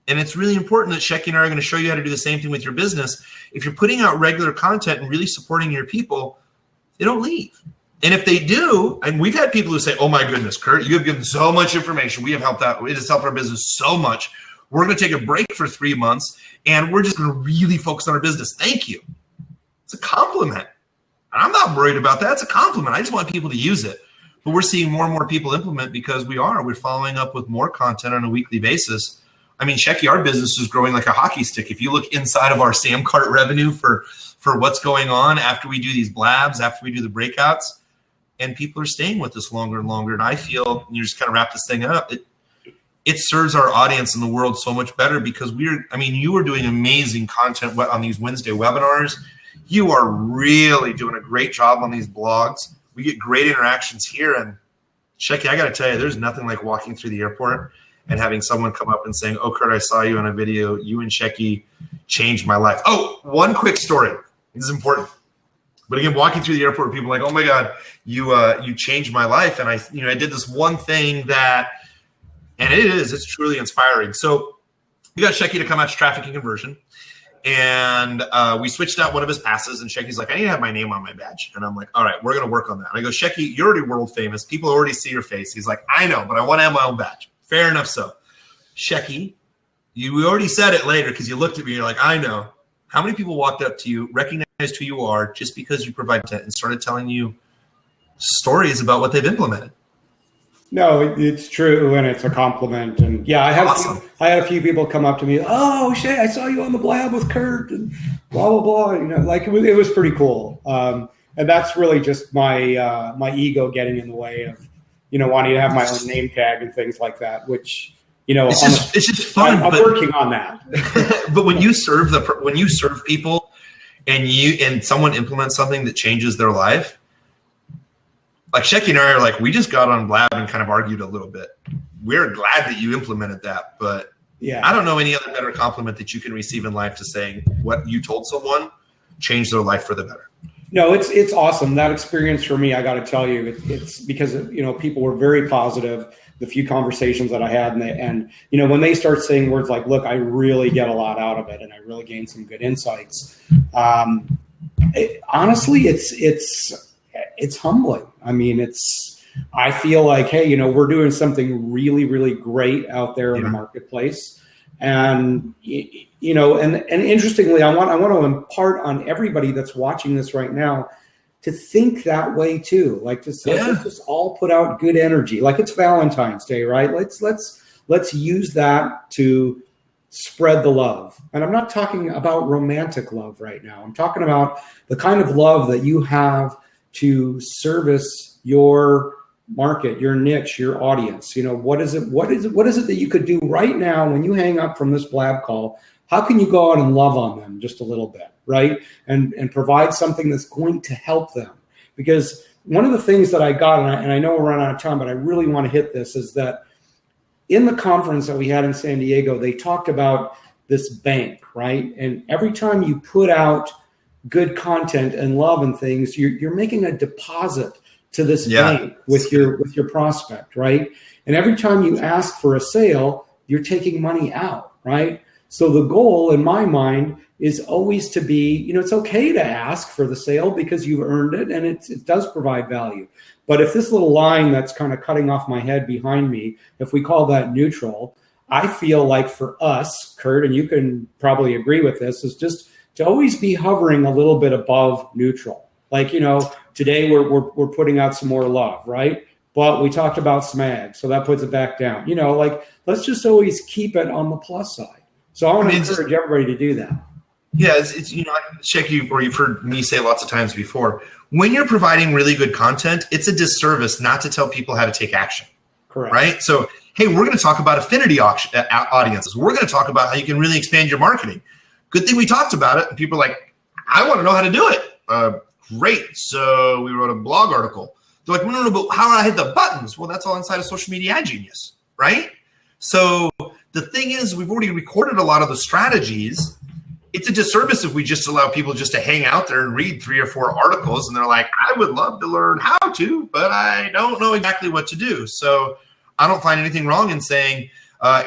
And it's really important that Shecky and I are going to show you how to do the same thing with your business. If you're putting out regular content and really supporting your people, they don't leave. And if they do, and we've had people who say, oh my goodness, Kurt, you have given so much information. We have helped out. It has helped our business so much. We're going to take a break for 3 months, and we're just going to really focus on our business. Thank you. It's a compliment. I'm not worried about that. It's a compliment. I just want people to use it. But we're seeing more and more people implement because we're following up with more content on a weekly basis. I mean, Shecky, our business is growing like a hockey stick. If you look inside of our Samcart revenue for what's going on after we do these blabs, after we do the breakouts, and people are staying with us longer and longer. And I feel, you just kind of wrap this thing up, it serves our audience in the world so much better because you are doing amazing content on these Wednesday webinars. You are really doing a great job on these blogs. We get great interactions here, and Shecky, I got to tell you, there's nothing like walking through the airport and having someone come up and saying, "Oh, Kurt, I saw you on a video. You and Shecky changed my life." Oh, one quick story. This is important. But again, walking through the airport, people are like, "Oh my God, you changed my life." And I did this one thing that, and it's truly inspiring. So we got Shecky to come out to traffic and conversion. And we switched out one of his passes, and Shecky's like, "I need to have my name on my badge." And I'm like, "All right, we're going to work on that." And I go, "Shecky, you're already world famous. People already see your face." He's like, "I know, but I want to have my own badge." Fair enough. So, Shecky, you already said it later because you looked at me. You're like, "I know." How many people walked up to you, recognized who you are just because you provide content, and started telling you stories about what they've implemented? No, it's true, and it's a compliment. And yeah, I had a few people come up to me. "Oh, Shay, I saw you on the Blab with Kurt," and blah blah blah. Like it was pretty cool. And that's really just my my ego getting in the way of wanting to have my own name tag and things like that. Which it's just fun. I'm working on that. But when you serve people, and someone implements something that changes their life. Like Shecky and I are like, we just got on Blab and kind of argued a little bit. We're glad that you implemented that, but yeah, I don't know any other better compliment that you can receive in life to saying what you told someone changed their life for the better. No, it's awesome. That experience for me, I got to tell you, it's because people were very positive. The few conversations that I had, and when they start saying words like, "Look, I really get a lot out of it, and I really gained some good insights." Honestly, it's humbling. I mean, I feel like, hey, we're doing something really, really great out there in the marketplace. And, and interestingly, I want to impart on everybody that's watching this right now to think that way too. Like let's just all put out good energy. Like it's Valentine's Day, right? Let's use that to spread the love. And I'm not talking about romantic love right now. I'm talking about the kind of love that you have to service your market, your niche, your audience. What is it that you could do right now when you hang up from this Blab call? How can you go out and love on them just a little bit, right? And provide something that's going to help them. Because one of the things that I got, and I know we're running out of time, but I really want to hit this, is that in the conference that we had in San Diego, they talked about this bank, right? And every time you put out good content and love and things, you're making a deposit to this bank with your prospect, right? And every time you ask for a sale, you're taking money out, right? So the goal in my mind is always to be, it's okay to ask for the sale because you've earned it and it does provide value. But if this little line that's kind of cutting off my head behind me, if we call that neutral, I feel like for us, Kurt, and you can probably agree with this, is just to always be hovering a little bit above neutral. Like, today we're putting out some more love, right? But we talked about some ag, so that puts it back down. Let's just always keep it on the plus side. So I want to encourage everybody to do that. Yeah, it's Shecky, or you've heard me say lots of times before, when you're providing really good content, it's a disservice not to tell people how to take action. Correct. Right? So, hey, we're going to talk about affinity audiences. We're going to talk about how you can really expand your marketing. Good thing we talked about it. And people are like, I want to know how to do it. Great. So we wrote a blog article. They're like, no, but how do I hit the buttons? Well, that's all inside of Social Media Ad Genius, right? So the thing is, we've already recorded a lot of the strategies. It's a disservice if we just allow people just to hang out there and read 3 or 4 articles. And they're like, I would love to learn how to, but I don't know exactly what to do. So I don't find anything wrong in saying,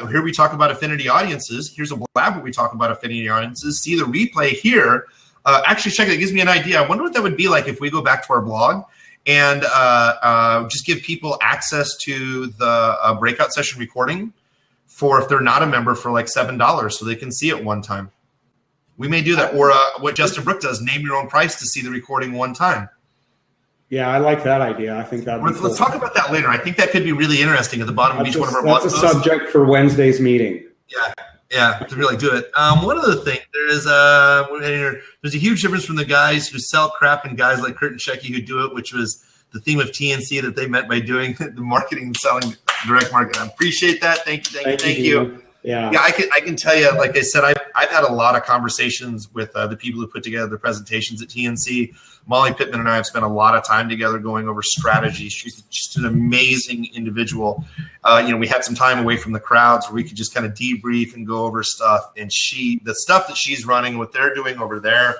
here we talk about affinity audiences. Here's a Blab where we talk about affinity audiences. See the replay here. Actually, check it. It gives me an idea. I wonder what that would be like if we go back to our blog and just give people access to the breakout session recording for, if they're not a member, for like $7 so they can see it one time. We may do that. Or what Justin Brook does, name your own price to see the recording one time. Yeah, I like that idea. I think let's talk about that later. I think that could be really interesting at the bottom of each one of our blog posts. That's a subject for Wednesday's meeting. Yeah, to really do it. One other thing, there's a huge difference from the guys who sell crap and guys like Kurt and Shecky who do it, which was the theme of TNC that they meant by doing the marketing and selling direct marketing. I appreciate that. Thank you. Yeah. Yeah, I can tell you, like I said, I've had a lot of conversations with the people who put together the presentations at TNC. Molly Pittman and I have spent a lot of time together going over strategy. She's just an amazing individual. We had some time away from the crowds where we could just kind of debrief and go over stuff. And the stuff that she's running, what they're doing over there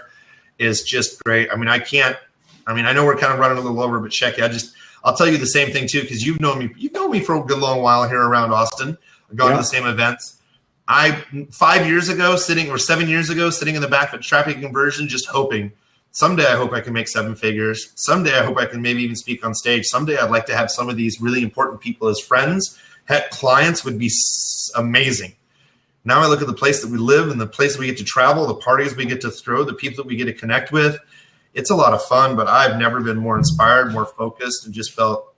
is just great. I know we're kind of running a little over, but Shecky, I'll tell you the same thing too, because you've known me for a good long while here around Austin. Going to the same events. 7 years ago, sitting in the back of traffic conversion, just hoping someday I hope I can make 7 figures. Someday I hope I can maybe even speak on stage. Someday I'd like to have some of these really important people as friends. Heck, clients would be amazing. Now I look at the place that we live and the place we get to travel, the parties we get to throw, the people that we get to connect with. It's a lot of fun, but I've never been more inspired, more focused, and just felt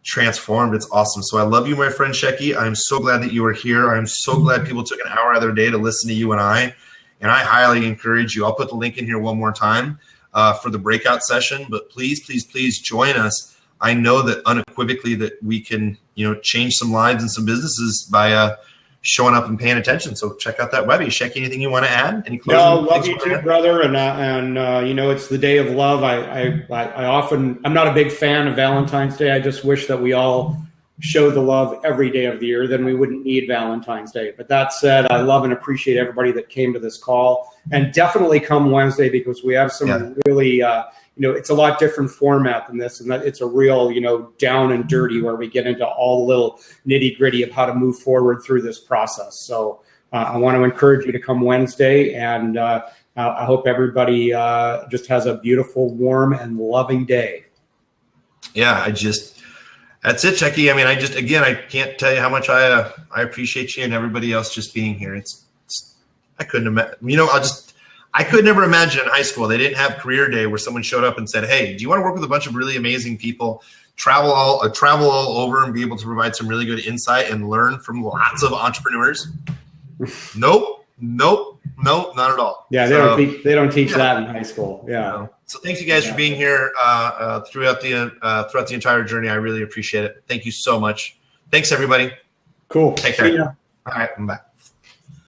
transformed. It's awesome. So I love you, my friend Shecky. I'm so glad that you are here. I'm so glad people took an hour out of their day to listen to you and I highly encourage you. I'll put the link in here one more time for the breakout session, but please, please, please join us. I know that unequivocally that we can, change some lives and some businesses by showing up and paying attention. So check out that website. Shecky, anything you want to add? Any closing? No, love you too, brother. And it's the day of love. I'm not a big fan of Valentine's Day. I just wish that we all show the love every day of the year. Then we wouldn't need Valentine's Day. But that said, I love and appreciate everybody that came to this call, and definitely come Wednesday, because we have some really, it's a lot different format than this, and that it's a real, down and dirty, where we get into all the little nitty gritty of how to move forward through this process. So I want to encourage you to come Wednesday, and I hope everybody just has a beautiful, warm, and loving day. Yeah, that's it, Shecky. I can't tell you how much I appreciate you and everybody else just being here. I couldn't imagine, I could never imagine in high school they didn't have career day where someone showed up and said, "Hey, do you want to work with a bunch of really amazing people, travel all over, and be able to provide some really good insight and learn from lots of entrepreneurs?" Nope, not at all. Yeah, they don't teach that in high school. Yeah. So thanks you guys for being here throughout the entire journey. I really appreciate it. Thank you so much. Thanks everybody. Cool. Take care. All right, I'm back.